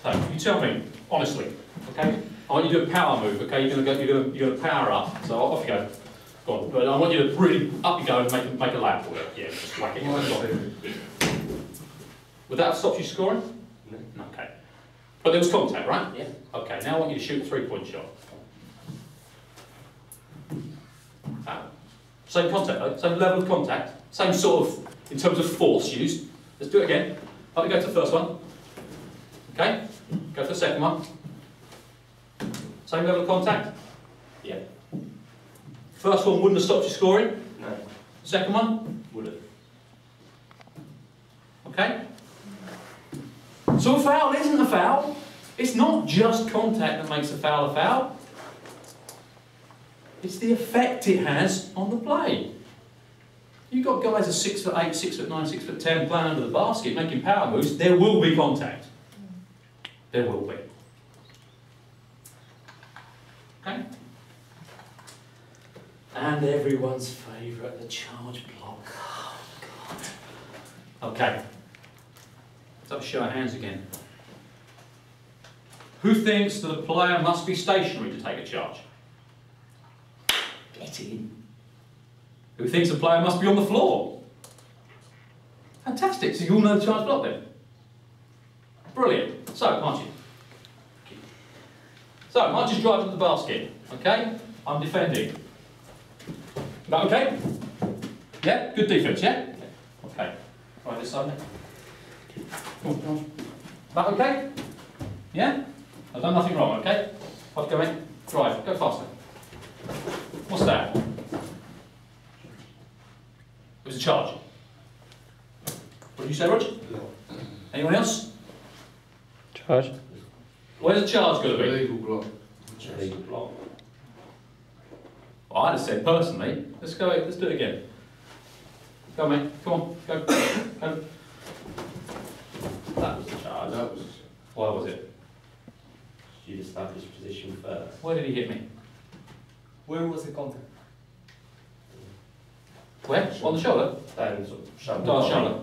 So, you tell me, honestly, okay? I want you to do a power move, okay? You're gonna power up, so off you go. Go on, but I want you to really up you go and make a lap for it. Yeah, just whack it. Would that have stopped you scoring? No. Okay. But there was contact, right? Yeah. Okay, now I want you to shoot a three-point shot. Same contact though, same level of contact, same sort of, in terms of force used. Let's do it again. Up we go to the first one. Okay, go for the second one. Same level of contact? Yeah. First one wouldn't have stopped you scoring? No. Second one? Would have. Okay? So a foul isn't a foul. It's not just contact that makes a foul. It's the effect it has on the play. You've got guys at 6'8", 6'9", 6'10", playing under the basket, making power moves, there will be contact. There will be. Okay? And everyone's favourite, the charge block. Oh, God. Okay. Let's have a show of hands again. Who thinks that a player must be stationary to take a charge? Get in. Who thinks a player must be on the floor? Fantastic, so you all know the charge block then? Brilliant. So, Marchie. So, Marchie's driving to the basket, okay? I'm defending. Is that okay? Yeah? Good defence, yeah? Okay. Right this side then. Come on. Is that okay? Yeah? I've done nothing wrong, okay? Off you go, mate. Drive, go faster. What's that? It was a charge. What did you say, Roger? Anyone else? Charge. Where's the charge going to be? Illegal block. Illegal block. Well, I'd have said personally, let's do it again. Go, mate, come on, go. Go. That was the charge. That was. Why was it? You'd established position first. Where did he hit me? Where was the contact? Where? On the shoulder? Then sort of shoved On the it. shoulder.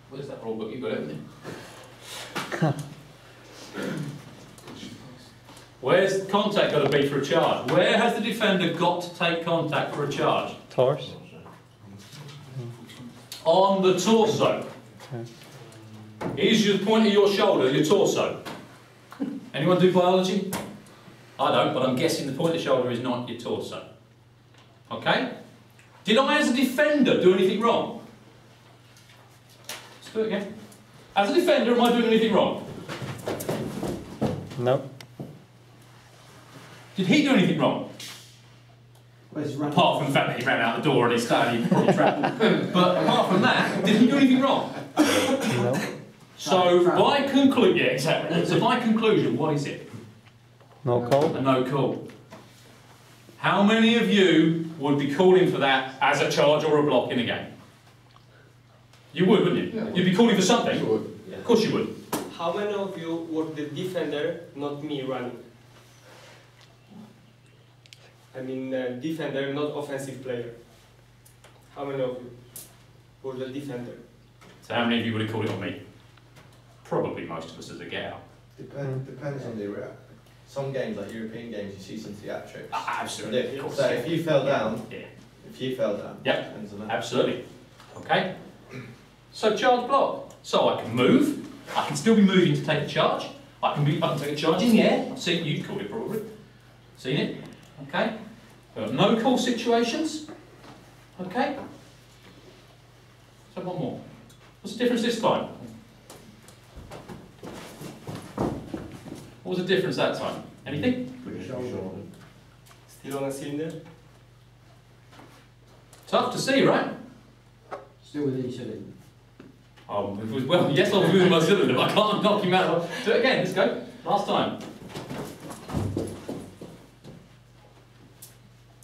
Where's that rule book? You got it, haven't you? Where's the contact got to be for a charge? Where has the defender got to take contact for a charge? Torso. On the torso. Is your point of your shoulder your torso? Anyone do biology? I don't, but I'm guessing the point of the shoulder is not your torso. Okay? Did I, as a defender, do anything wrong? Let's do it again. As a defender, am I doing anything wrong? No. Did he do anything wrong? Apart from the fact that he ran out the door and he started probably trapped. But apart from that, did he do anything wrong? No. So by conclusion, yeah, exactly. So by conclusion, what is it? No call. A no call. How many of you would be calling for that as a charge or a block in a game? You would, wouldn't you? Yeah. You'd be calling for something. Sure would. Yeah. Of course you would. How many of you were the defender, not me running? I mean, defender, not offensive player. How many of you were the defender? So how many of you would have called it on me? Probably most of us as a get out. Depends on the some games, like European games, you see some theatrics. Absolutely. Of course. So if you fell down, Yeah. Yep. Depends on that. Absolutely. Okay. So charge block. So I can move. I can still be moving to take a charge. I can take a charge in the air. I've seen you called it probably. Seen it? Okay. There are no call situations. Okay. So one more. What's the difference this time? What was the difference that time? Anything? Still on a cylinder? Tough to see, right? Still with each other. Well, yes, I was moving my cylinder, but I can't knock him out. Do it again, let's go. Last time.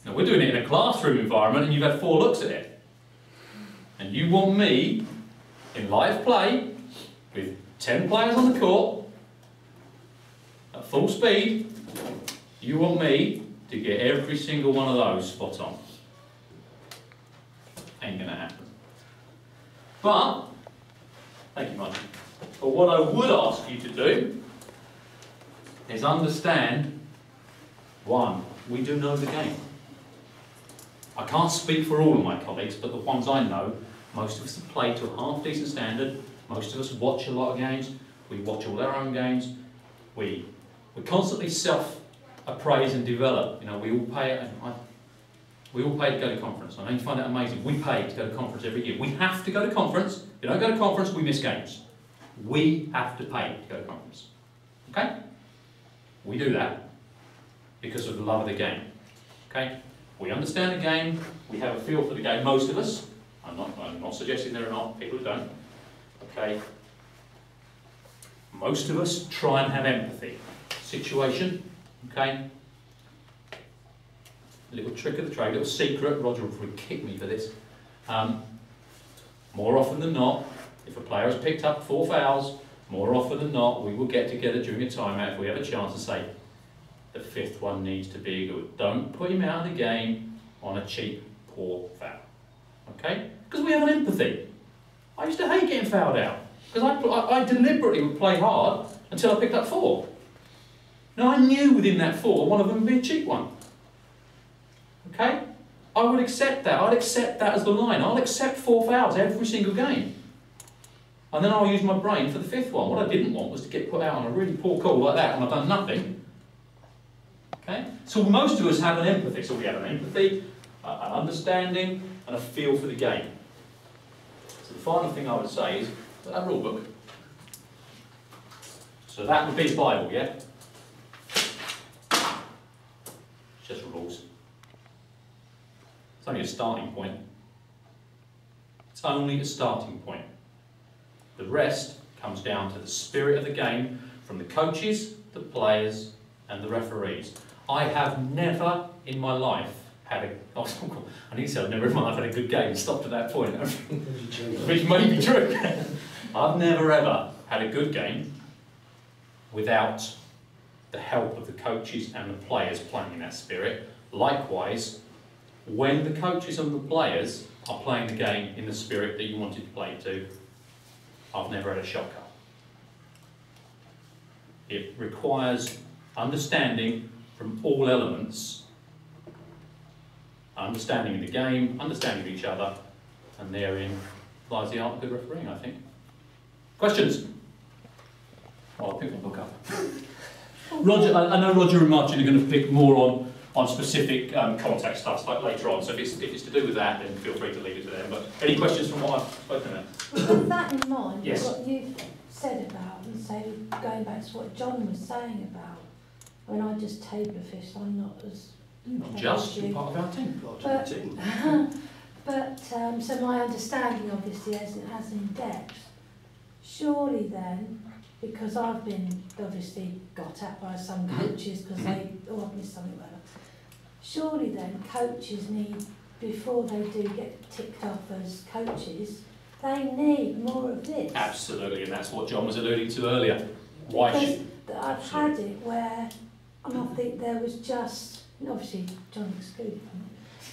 Now, we're doing it in a classroom environment and you've had 4 looks at it. And you want me, in live play, with 10 players on the court, at full speed, you want me to get every single one of those spot on. Ain't gonna happen. But Thank you, Mike. But what I would ask you to do is understand, one, we do know the game. I can't speak for all of my colleagues, but the ones I know, most of us have played to a half-decent standard, most of us watch a lot of games, we watch all our own games, we constantly self-appraise and develop. You know, we all pay to go to conference. I know you find that amazing. We pay to go to conference every year. We have to go to conference. If you don't go to conference, we miss games. We have to pay to go to conference. Okay? We do that because of the love of the game. Okay? We understand the game. We have a feel for the game. Most of us. I'm not suggesting there are not people who don't. Okay? Most of us try and have empathy. Situation. Okay? A little trick of the trade, a little secret. Roger will probably kick me for this. More often than not, if a player has picked up 4 fouls, more often than not, we will get together during a timeout if we have a chance to say, the 5th one needs to be good. Don't put him out of the game on a cheap, poor foul. Okay? Because we have an empathy. I used to hate getting fouled out. Because I deliberately would play hard until I picked up 4. Now I knew within that 4, one of them would be a cheap one. Okay? I would accept that. I'd accept that as the line. I'll accept 4 fouls every single game. And then I'll use my brain for the 5th one. What I didn't want was to get put out on a really poor call like that and I've done nothing. Okay? So most of us have an empathy. So we have an empathy, an understanding, and a feel for the game. So the final thing I would say is that rule book. So that would be the Bible, yeah? It's just rules. It's only a starting point. It's only a starting point. The rest comes down to the spirit of the game from the coaches, the players, and the referees. I have never in my life had a... Oh, I need to say I've never in my life had a good game. Stopped at that point. Which may be true. I've never ever had a good game without the help of the coaches and the players playing in that spirit. Likewise, when the coaches and the players are playing the game in the spirit that you wanted to play to, I've never had a shocker. It requires understanding from all elements, understanding of the game, understanding of each other, and therein lies the art of good refereeing, I think. Questions? Oh, I'll pick my book up. Roger, I know Roger and Martin are going to pick more on specific contact stuff like later on, so if it's to do with that, then feel free to leave it to them. But any questions from what I've spoken about? With that in mind, yes. What you've said about, and say, going back to what John was saying about, I mean, I just table a fish, so I'm not as... Not just, you're part of our team. But so my understanding obviously as in depth, surely then, because I've been obviously got at by some coaches because they, I've missed something, whatever. Surely then coaches need, before they do get ticked off as coaches, they need more of this. Absolutely, and that's what John was alluding to earlier. Why should... I've had it where, and I think there was just, obviously John excluded from it,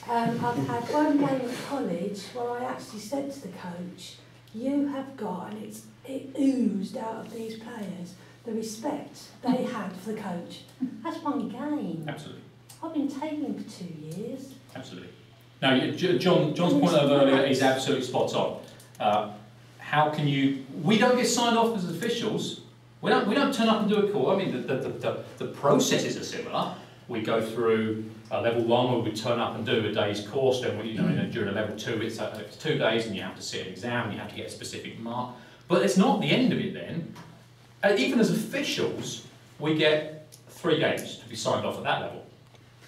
I've had one game at college where I actually said to the coach, you have got, and it oozed out of these players, the respect they had for the coach. That's one game. Absolutely. I've been tabling for 2 years. Absolutely. Now, John's point of earlier is absolutely spot on. How can you... We don't get signed off as officials. We don't turn up and do a call. I mean, the processes are similar. We go through level 1 where we turn up and do a day's course. Then during a level 2, it's 2 days, and you have to sit an exam. And you have to get a specific mark. But it's not the end of it. Then, even as officials, we get 3 games to be signed off at that level.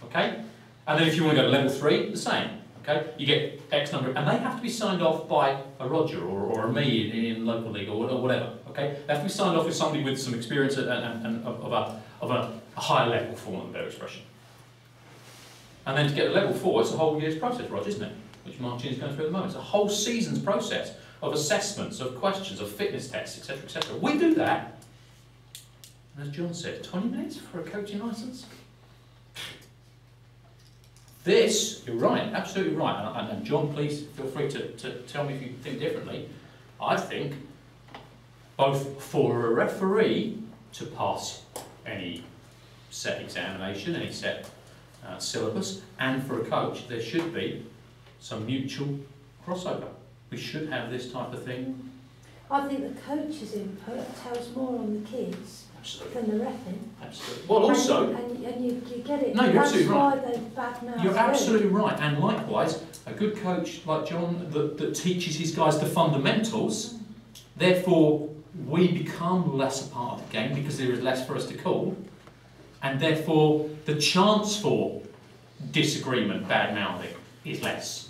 Okay, and then if you want to go to level 3, the same. Okay, you get X number, and they have to be signed off by a Roger or a me in local league or whatever. Okay, they have to be signed off with somebody with some experience and of a higher level, for want of a better expression. And then to get to level 4, it's a whole year's process, Roger, isn't it? Which Martin is going through at the moment. It's a whole season's process of assessments, of questions, of fitness tests, etc., etc. We do that. And as John said, 20 minutes for a coaching licence. This, you're right, absolutely right, and John, please feel free to tell me if you think differently. I think both for a referee to pass any set examination, any set syllabus, and for a coach, there should be some mutual crossover. We should have this type of thing. I think the coach's input tells more on the kids Absolutely. than the reffing. Absolutely. Well, also, And you get it. No, you're absolutely right. That's why they badmouth you're you. absolutely right. And likewise, a good coach like John that teaches his guys the fundamentals, therefore we become less a part of the game because there is less for us to call, and therefore the chance for disagreement, bad mouthing, is less.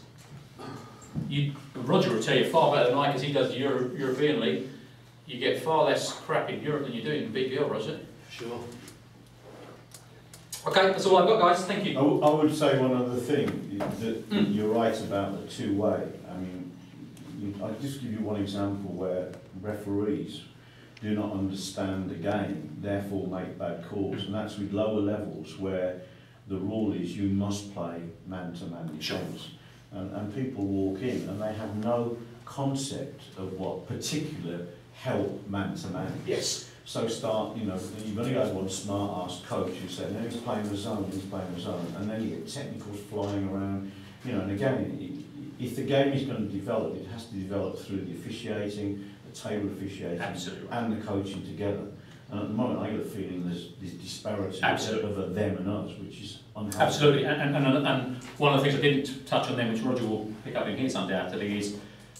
Roger will tell you far better than I, because he does the European League. You get far less crap in Europe than you do in the BBL, Roger. Sure. Okay, that's all I've got, guys. Thank you. I would say one other thing, that you're right about the two-way. I mean, I'll just give you one example where referees do not understand the game, therefore make bad calls, and that's with lower levels where the rule is you must play man-to-man defence. And people walk in and they have no concept of what particular help man-to-man is. Yes. So you've only got one smart-ass coach who said, no, he's playing the zone, and then you get technicals flying around, and again, if the game is going to develop, it has to develop through the officiating, the table officiating, Absolutely right. and the coaching together. And at the moment, I get a feeling there's this disparity Absolutely. of a them and us, which is unhealthy. Absolutely, and one of the things I didn't touch on then, which Roger will pick up in his undoubtedly, is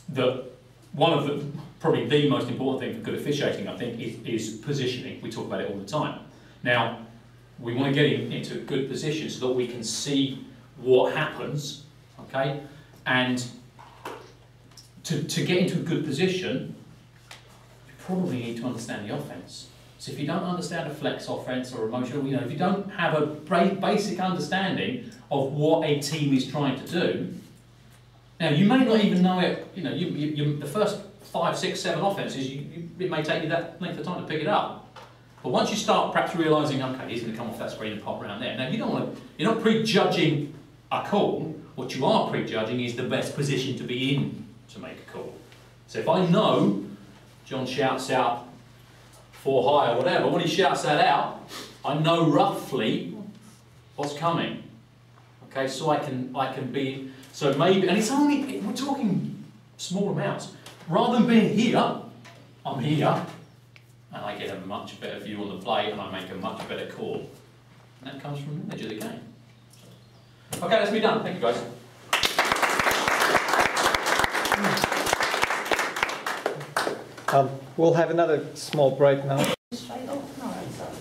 that one of the, probably the most important thing for good officiating, I think, is positioning. We talk about it all the time. Now, we want to get into a good position so that we can see what happens, okay? And to get into a good position, you probably need to understand the offence. So if you don't understand a flex offence or emotional, if you don't have a basic understanding of what a team is trying to do, now you may not even know it, the first 5, 6, 7 offences, it may take you that length of time to pick it up. But once you start perhaps realising, okay, he's going to come off that screen and pop around there. Now you're not prejudging a call, what you are prejudging is the best position to be in to make a call. So if I know John shouts out 4 high or whatever, when he shouts that out, I know roughly what's coming. Okay, so I can be, so maybe, and it's only, we're talking small amounts. Rather than being here, I'm here, and I get a much better view on the play, and I make a much better call. And that comes from knowledge of the game. Okay, let's be done. Thank you, guys. We'll have another small break now. Straight off, no, it's up.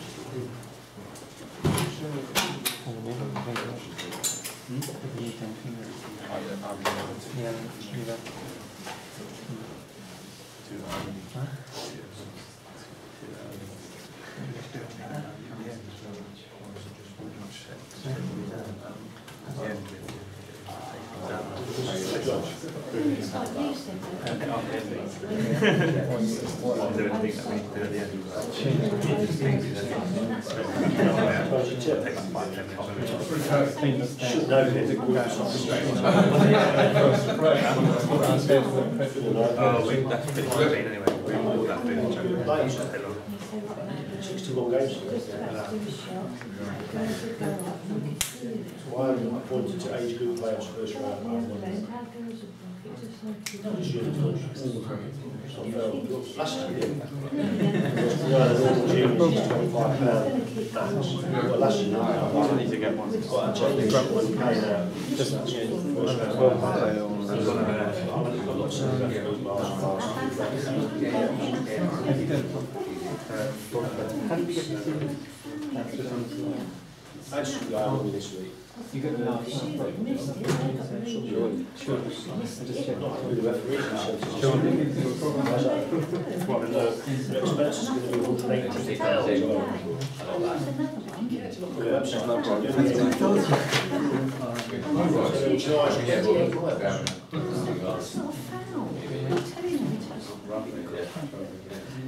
It's like you said, I pointed to age group players first round. Last year, last year, I need to get one. I just got on this week. You got the last With the referees and the expense is going to be 180.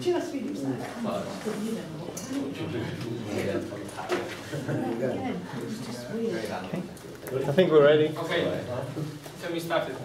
Just really sad. I think we're ready. Okay, can we start it?